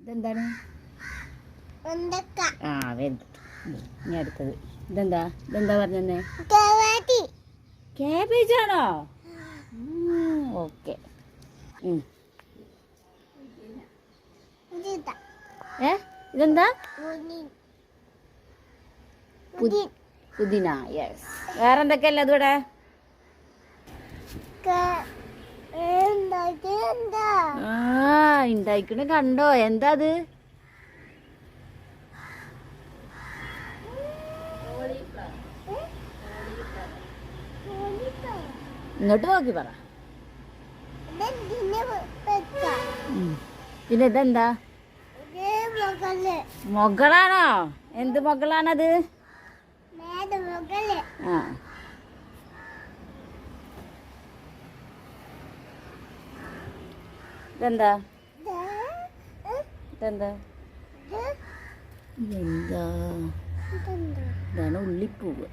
ഇതെന്താണ്? ആ വെന്ത്. ഇനി അടുത്തത് ഇതെന്താ? ഇതെന്താ പറഞ്ഞേ? കാബേജ് ആണോ? ഓക്കെ. ഇതെന്താ? പുതിന. യെസ്. വേറെ എന്തൊക്കെയല്ല അതിവിടെ? ഉണ്ടായിക്കണ കണ്ടോ? എന്താ അത്? ഇങ്ങോട്ട് നോക്കി പറ. പിന്നെ ഇതെന്താ? മുകളാണോ? എന്ത് മുകളാണത്? ആ ഇതെന്താ? ഇതെന്താ? ഇതെന്താ? ഇതാണ് ഉള്ളിപ്പൂവ്.